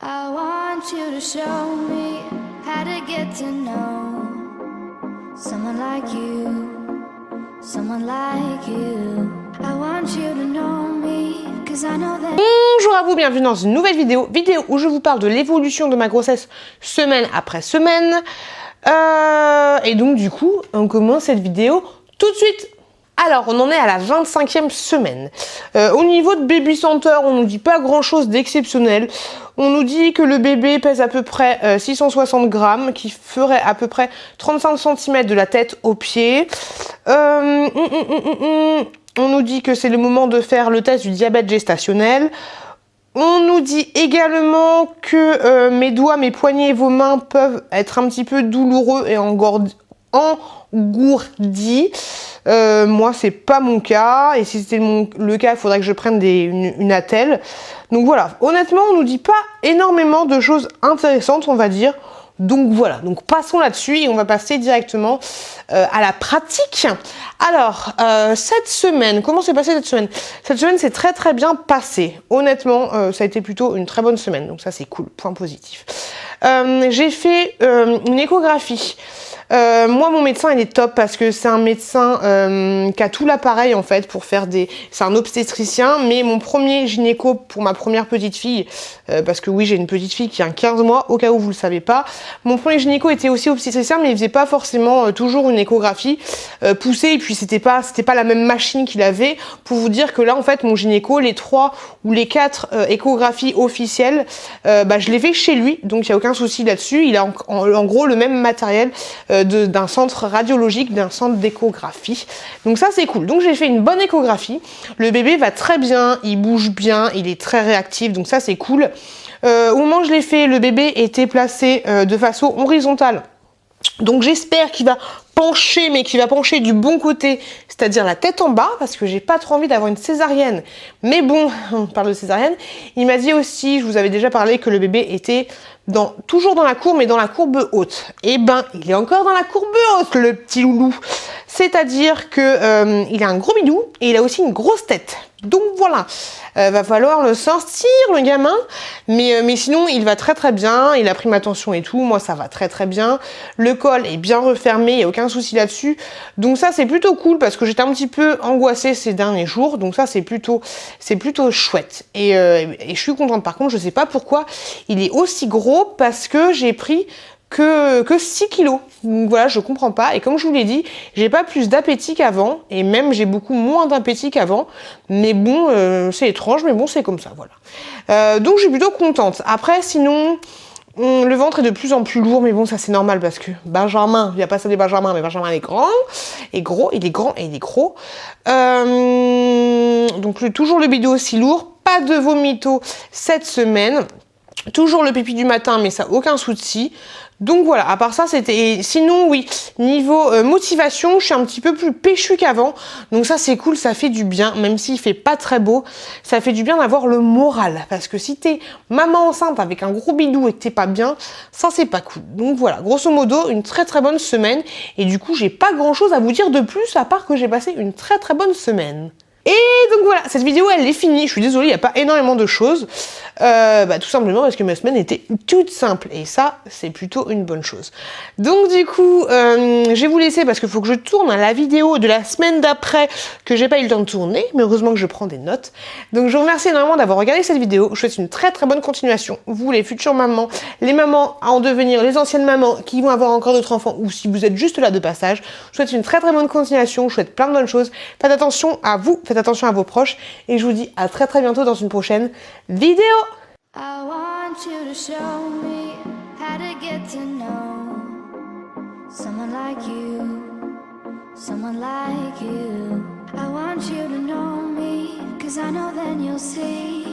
I want you to show me how to get to know someone like you, someone like you. I want you to know me, 'cause I know that. Bonjour à vous, bienvenue dans une nouvelle vidéo où je vous parle de l'évolution de ma grossesse semaine après semaine. Et donc du coup, on commence cette vidéo tout de suite. Alors, on en est à la 25e semaine. Au niveau de Baby Center, on nous dit pas grand-chose d'exceptionnel. On nous dit que le bébé pèse à peu près 660 grammes, qui ferait à peu près 35 cm de la tête aux pieds. On nous dit que c'est le moment de faire le test du diabète gestationnel. On nous dit également que mes doigts, mes poignets et vos mains peuvent être un petit peu douloureux et engourdis. Moi, c'est pas mon cas. Et si c'était le cas, il faudrait que je prenne une attelle. Donc voilà, honnêtement, on nous dit pas énormément de choses intéressantes, on va dire. Donc voilà, donc passons là-dessus et on va passer directement à la pratique. Alors, cette semaine, comment s'est passée cette semaine? Cette semaine s'est très très bien passée. Honnêtement, ça a été plutôt une très bonne semaine, donc ça c'est cool, point positif. J'ai fait une échographie. Moi, mon médecin, il est top parce que c'est un médecin qui a tout l'appareil en fait pour faire des... C'est un obstétricien, mais mon premier gynéco pour ma première petite fille, parce que oui, j'ai une petite fille qui a 15 mois, au cas où vous le savez pas. Mon premier gynéco était aussi obstétricien, mais il faisait pas forcément toujours une échographie poussée, et puis c'était pas la même machine qu'il avait. Pour vous dire que là, en fait, mon gynéco, les 3 ou les 4 échographies officielles, je les fais chez lui, donc il y a aucun souci là-dessus. Il a en gros le même matériel d'un centre radiologique, d'un centre d'échographie. Donc ça c'est cool. Donc j'ai fait une bonne échographie. Le bébé va très bien, il bouge bien, il est très réactif, donc ça c'est cool. Au moment où je l'ai fait, le bébé était placé de façon horizontale. Donc j'espère qu'il va pencher, mais qu'il va pencher du bon côté, c'est-à-dire la tête en bas, parce que j'ai pas trop envie d'avoir une césarienne. Mais bon, on parle de césarienne. Il m'a dit aussi, je vous avais déjà parlé, que le bébé était toujours dans la courbe, mais dans la courbe haute. Et ben, il est encore dans la courbe haute, le petit loulou. C'est-à-dire que il a un gros bidou et il a aussi une grosse tête. Donc voilà, va falloir le sortir, le gamin. Mais sinon, il va très très bien. Il a pris ma tension et tout. Moi, ça va très très bien. Le col est bien refermé, il n'y a aucun souci là-dessus. Donc ça, c'est plutôt cool parce que j'étais un petit peu angoissée ces derniers jours. Donc ça, c'est plutôt chouette. Et je suis contente. Par contre, je sais pas pourquoi il est aussi gros parce que j'ai pris que 6 kilos. Donc voilà, je comprends pas. Et comme je vous l'ai dit, j'ai pas plus d'appétit qu'avant. Et même, j'ai beaucoup moins d'appétit qu'avant. Mais bon, c'est étrange, mais bon, c'est comme ça, voilà. Donc, je suis plutôt contente. Après, sinon, le ventre est de plus en plus lourd. Mais bon, ça, c'est normal parce que Benjamin, il n'y a pas ça des Benjamin, mais Benjamin est grand et gros. Il est grand et il est gros. Donc, toujours le bidou aussi lourd. Pas de vomito cette semaine. Toujours le pipi du matin, mais ça, aucun souci. Donc voilà, à part ça, c'était... Sinon, oui, niveau motivation, je suis un petit peu plus péchue qu'avant. Donc ça, c'est cool, ça fait du bien, même s'il fait pas très beau. Ça fait du bien d'avoir le moral. Parce que si t'es maman enceinte avec un gros bidou et que t'es pas bien, ça, c'est pas cool. Donc voilà, grosso modo, une très très bonne semaine. Et du coup, j'ai pas grand chose à vous dire de plus, à part que j'ai passé une très très bonne semaine. Et donc voilà, cette vidéo elle est finie, je suis désolée, il n'y a pas énormément de choses, tout simplement parce que ma semaine était toute simple, et ça c'est plutôt une bonne chose. Donc du coup, je vais vous laisser parce qu'il faut que je tourne la vidéo de la semaine d'après que j'ai pas eu le temps de tourner, mais heureusement que je prends des notes. Donc je vous remercie énormément d'avoir regardé cette vidéo, je vous souhaite une très très bonne continuation, vous les futures mamans, les mamans à en devenir, les anciennes mamans qui vont avoir encore d'autres enfants, ou si vous êtes juste là de passage, je vous souhaite une très très bonne continuation, je vous souhaite plein de bonnes choses, faites attention à vous, faites attention à vos proches et je vous dis à très très bientôt dans une prochaine vidéo. I want you to show me how to get to know someone like you, someone like you. I want you to know me, 'cause I know then you'll see